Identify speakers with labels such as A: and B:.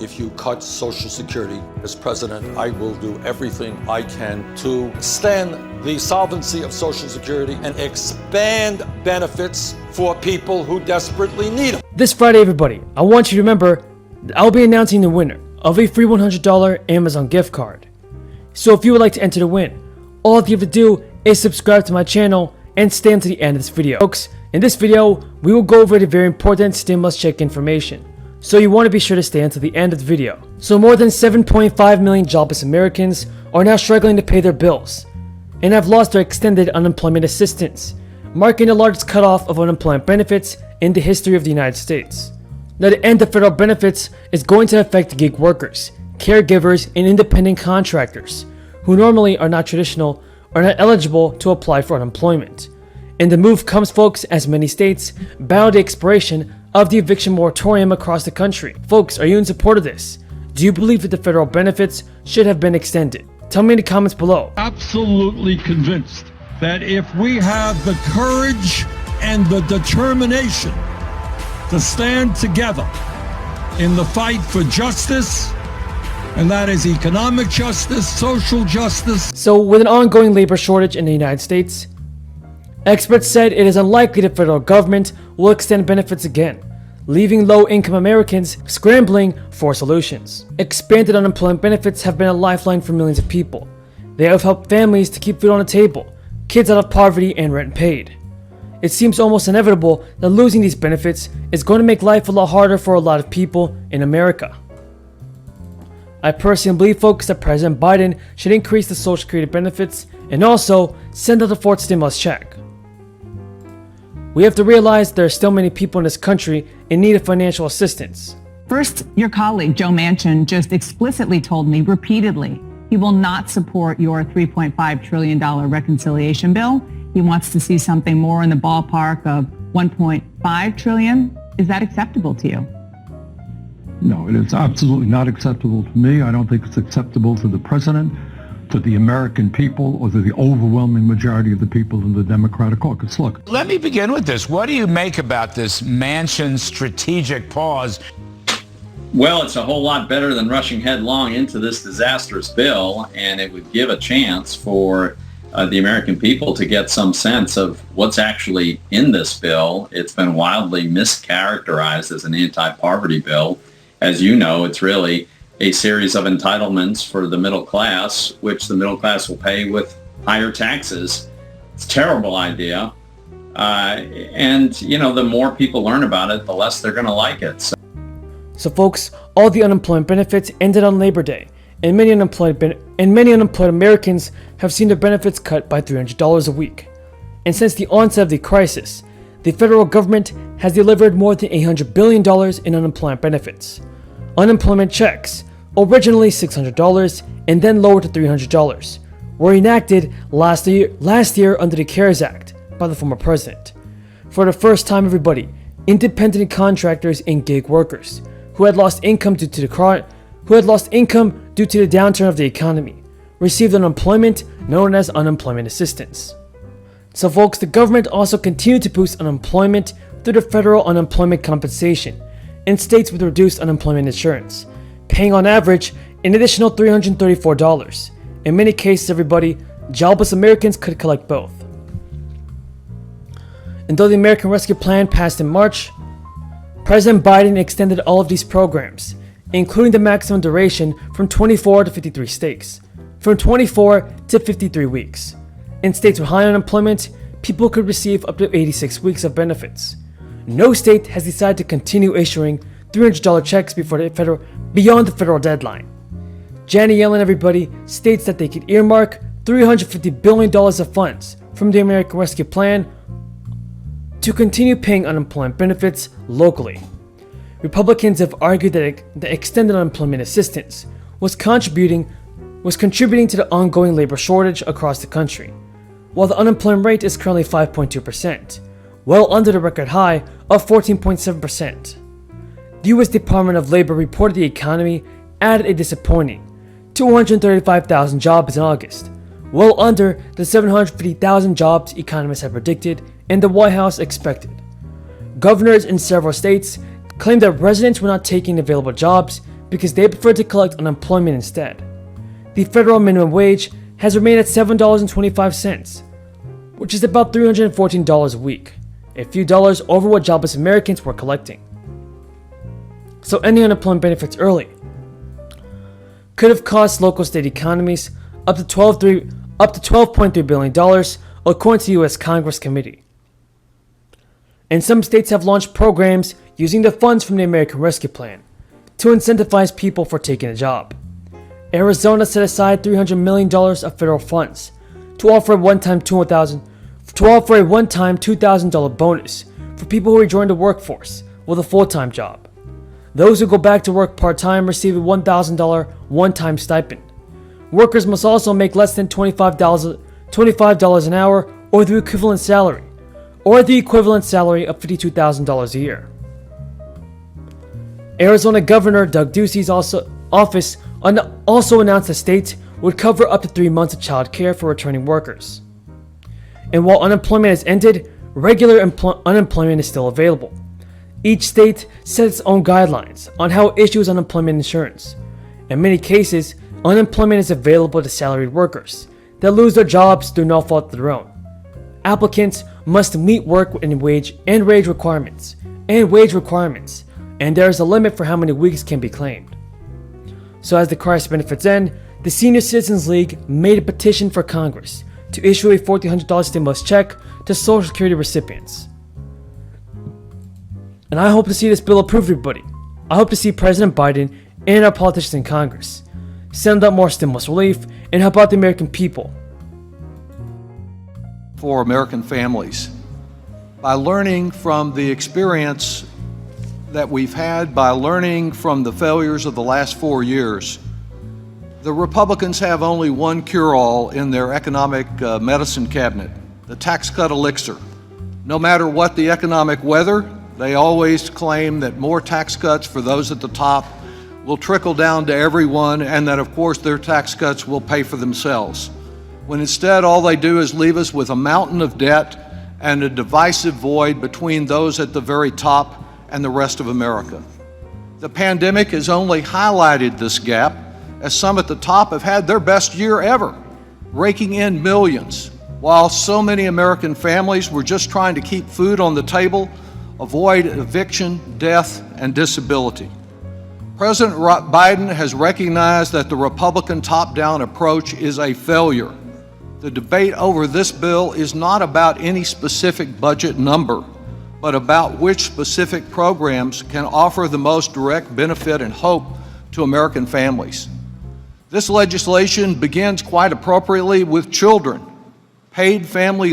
A: If you cut Social Security, as president, I will do everything I can to extend the solvency of Social Security and expand benefits for people who desperately need them.
B: This Friday, everybody, I want you to remember that I'll be announcing the winner of a free $100 Amazon gift card. So if you would like to enter to win, all you have to do is subscribe to my channel and stay until the end of this video. Folks, in this video, we will go over the very important stimulus check information. So you want to be sure to stay until the end of the video. So more than 7.5 million jobless Americans are now struggling to pay their bills and have lost their extended unemployment assistance, marking the largest cutoff of unemployment benefits in the history of the United States. Now, the end of federal benefits is going to affect gig workers, caregivers, and independent contractors who normally are not eligible to apply for unemployment. And the move comes, folks, as many states bow the expiration of the eviction moratorium across the country. Folks, are you in support of this? Do you believe that the federal benefits should have been extended? Tell me in the comments below.
C: Absolutely convinced that if we have the courage and the determination to stand together in the fight for justice, and that is economic justice, social justice.
B: So with an ongoing labor shortage in the United States, experts said it is unlikely the federal government will extend benefits again, leaving low-income Americans scrambling for solutions. Expanded unemployment benefits have been a lifeline for millions of people. They have helped families to keep food on the table, kids out of poverty, and rent paid. It seems almost inevitable that losing these benefits is going to make life a lot harder for a lot of people in America. I personally believe, folks, that President Biden should increase the Social Security benefits and also send out the fourth stimulus check. We have to realize there are still many people in this country in need of financial assistance.
D: First, your colleague, Joe Manchin, just explicitly told me repeatedly he will not support your $3.5 trillion reconciliation bill. He wants to see something more in the ballpark of $1.5 trillion. Is that acceptable to you?
C: No, it is absolutely not acceptable to me. I don't think it's acceptable to the president, to the American people, or to the overwhelming majority of the people in the Democratic caucus. Look,
E: let me begin with this. What do you make about this Manchin strategic pause?
F: Well, it's a whole lot better than rushing headlong into this disastrous bill, and it would give a chance for the American people to get some sense of what's actually in this bill. It's been wildly mischaracterized as an anti-poverty bill. As you know, it's really a series of entitlements for the middle class, which the middle class will pay with higher taxes. It's a terrible idea. And, you know, the more people learn about it, the less they're going to like it.
B: So folks, all the unemployment benefits ended on Labor Day, and many unemployed Americans have seen their benefits cut by $300 a week. And since the onset of the crisis, the federal government has delivered more than $800 billion in unemployment benefits. Unemployment checks, originally $600 and then lowered to $300, were enacted last year under the CARES Act by the former president. For the first time, everybody, independent contractors and gig workers who had lost income due to the downturn of the economy received unemployment known as unemployment assistance. So folks, the government also continued to boost unemployment through the federal unemployment compensation in states with reduced unemployment insurance, paying on average an additional $334. In many cases, everybody, jobless Americans could collect both. And though the American Rescue Plan passed in March, President Biden extended all of these programs, including the maximum duration from 24 to 53 states, from 24 to 53 weeks. In states with high unemployment, people could receive up to 86 weeks of benefits. No state has decided to continue issuing $300 checks beyond the federal deadline. Janet Yellen, everybody, states that they could earmark $350 billion of funds from the American Rescue Plan to continue paying unemployment benefits locally. Republicans have argued that the extended unemployment assistance was contributing to the ongoing labor shortage across the country, while the unemployment rate is currently 5.2%. Well under the record high of 14.7%. The U.S. Department of Labor reported the economy added a disappointing 235,000 jobs in August, well under the 750,000 jobs economists had predicted and the White House expected. Governors in several states claimed that residents were not taking available jobs because they prefer to collect unemployment instead. The federal minimum wage has remained at $7.25, which is about $314 a week, a few dollars over what jobless Americans were collecting. So ending unemployment benefits early could have cost local state economies up to $12.3 billion, according to the U.S. Congress committee. And some states have launched programs using the funds from the American Rescue Plan to incentivize people for taking a job. Arizona set aside $300 million of federal funds to offer a one-time $2,000 bonus for people who rejoin the workforce with a full-time job. Those who go back to work part-time receive a $1,000 one-time stipend. Workers must also make less than $25 an hour or the equivalent salary of $52,000 a year. Arizona Governor Doug Ducey's office also announced the state would cover up to 3 months of child care for returning workers. And while unemployment has ended, regular unemployment is still available. Each state sets its own guidelines on how it issues unemployment insurance. In many cases, unemployment is available to salaried workers that lose their jobs through no fault of their own. Applicants must meet work and wage requirements, and there is a limit for how many weeks can be claimed. So as the crisis benefits end, the Senior Citizens League made a petition for Congress to issue a $1,400 stimulus check to Social Security recipients. And I hope to see this bill approved, everybody. I hope to see President Biden and our politicians in Congress send out more stimulus relief and help out the American people.
G: For American families, by learning from the experience that we've had, by learning from the failures of the last 4 years, the Republicans have only one cure-all in their economic medicine cabinet, the tax cut elixir. No matter what the economic weather, they always claim that more tax cuts for those at the top will trickle down to everyone, and that of course their tax cuts will pay for themselves. When instead all they do is leave us with a mountain of debt and a divisive void between those at the very top and the rest of America. The pandemic has only highlighted this gap, as some at the top have had their best year ever, raking in millions, while so many American families were just trying to keep food on the table, avoid eviction, death, and disability. President Biden has recognized that the Republican top-down approach is a failure. The debate over this bill is not about any specific budget number, but about which specific programs can offer the most direct benefit and hope to American families. This legislation begins quite appropriately with children. Paid family